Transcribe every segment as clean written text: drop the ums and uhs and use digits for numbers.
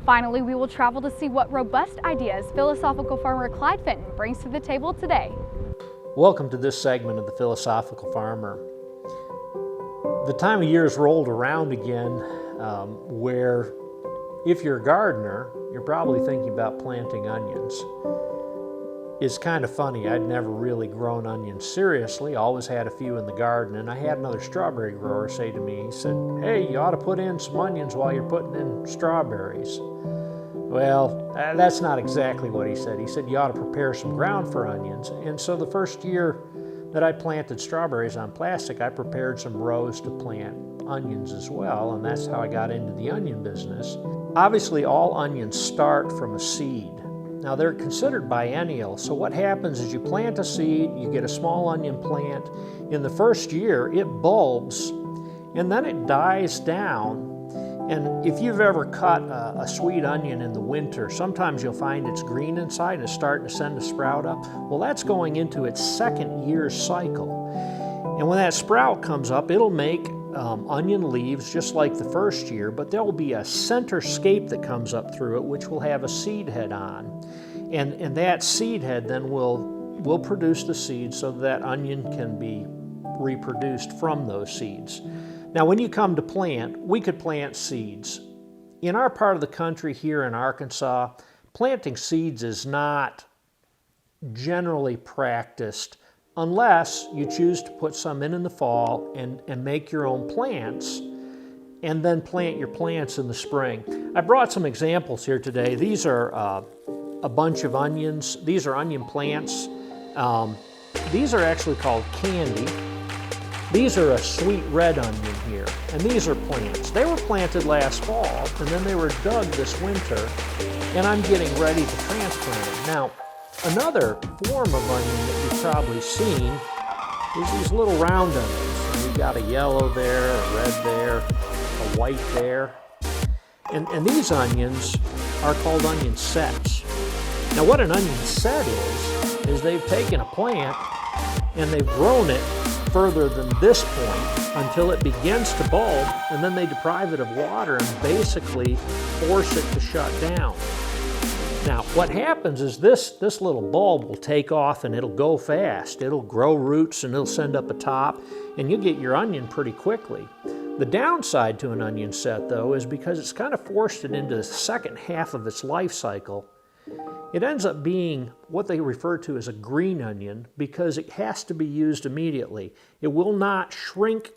Finally, we will travel to see what robust ideas philosophical farmer Clyde Fenton brings to the table today. Welcome to this segment of the Philosophical Farmer. The time of year has rolled around again where if you're a gardener, you're probably thinking about planting onions. It's kind of funny, I'd never really grown onions seriously, always had a few in the garden, and I had another strawberry grower say to me, he said, "Hey, you ought to put in some onions while you're putting in strawberries." Well, that's not exactly what he said. He said you ought to prepare some ground for onions. And so the first year that I planted strawberries on plastic, I prepared some rows to plant onions as well, and that's how I got into the onion business. Obviously, all onions start from a seed. Now, they're considered biennial, so what happens is you plant a seed, you get a small onion plant. In the first year, it bulbs, and then it dies down. And if you've ever cut a sweet onion in the winter, sometimes you'll find it's green inside and it's starting to send a sprout up. Well, that's going into its second year cycle. And when that sprout comes up, it'll make onion leaves just like the first year, but there will be a center scape that comes up through it, which will have a seed head on. And that seed head then will produce the seeds so that onion can be reproduced from those seeds. Now, when you come to plant, we could plant seeds. In our part of the country here in Arkansas, planting seeds is not generally practiced unless you choose to put some in the fall and make your own plants and then plant your plants in the spring. I brought some examples here today. These are a bunch of onions. These are onion plants. These are actually called candy. These are a sweet red onion here, and these are plants. They were planted last fall, and then they were dug this winter, and I'm getting ready to transplant them. Now, another form of onion that you've probably seen is these little round onions. And you've got a yellow there, a red there, a white there. And these onions are called onion sets. Now, what an onion set is they've taken a plant and they've grown it further than this point until it begins to bulb, and then they deprive it of water and basically force it to shut down. Now, what happens is this little bulb will take off and it'll go fast. It'll grow roots and it'll send up a top, and you'll get your onion pretty quickly. The downside to an onion set, though, is because it's kind of forced it into the second half of its life cycle. It ends up being what they refer to as a green onion because it has to be used immediately. It will not shrink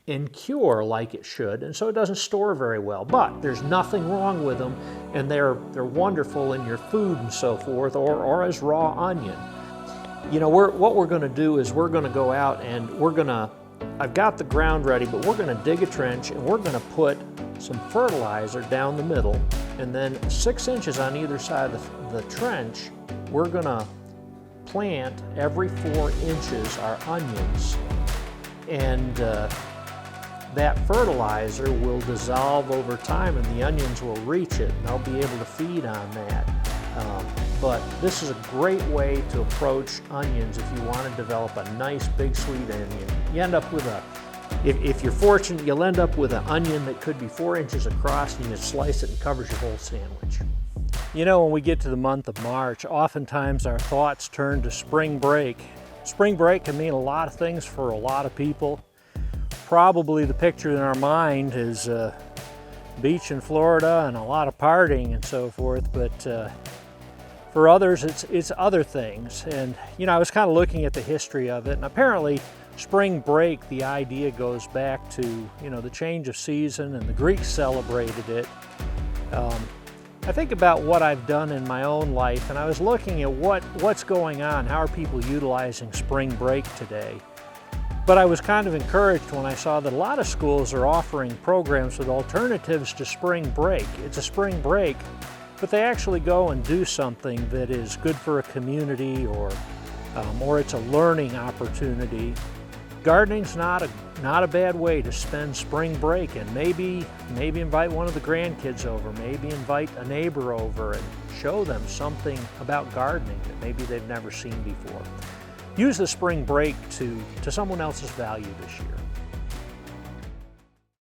and cure like it should, and so it doesn't store very well. But there's nothing wrong with them, and they're wonderful in your food and so forth, or as raw onion. You know, what we're going to do is we're going to go out and I've got the ground ready, but we're going to dig a trench and we're going to put some fertilizer down the middle, and then 6 inches on either side of the trench, we're going to plant every 4 inches our onions. And that fertilizer will dissolve over time and the onions will reach it and they'll be able to feed on that. But this is a great way to approach onions if you want to develop a nice big sweet onion. You end up with if you're fortunate, you'll end up with an onion that could be 4 inches across, and you can slice it and covers your whole sandwich. You know, when we get to the month of March, oftentimes our thoughts turn to spring break. Spring break can mean a lot of things for a lot of people. Probably the picture in our mind is beach in Florida and a lot of partying and so forth, but for others it's other things. And you know, I was kind of looking at the history of it, and apparently spring break, the idea goes back to, you know, the change of season, and the Greeks celebrated it. I think about what I've done in my own life, and I was looking at what's going on, how are people utilizing spring break today. But I was kind of encouraged when I saw that a lot of schools are offering programs with alternatives to spring break. It's a spring break, but they actually go and do something that is good for a community, or it's a learning opportunity. Gardening's not a bad way to spend spring break, and maybe invite one of the grandkids over, maybe invite a neighbor over and show them something about gardening that maybe they've never seen before. Use the spring break to someone else's value this year.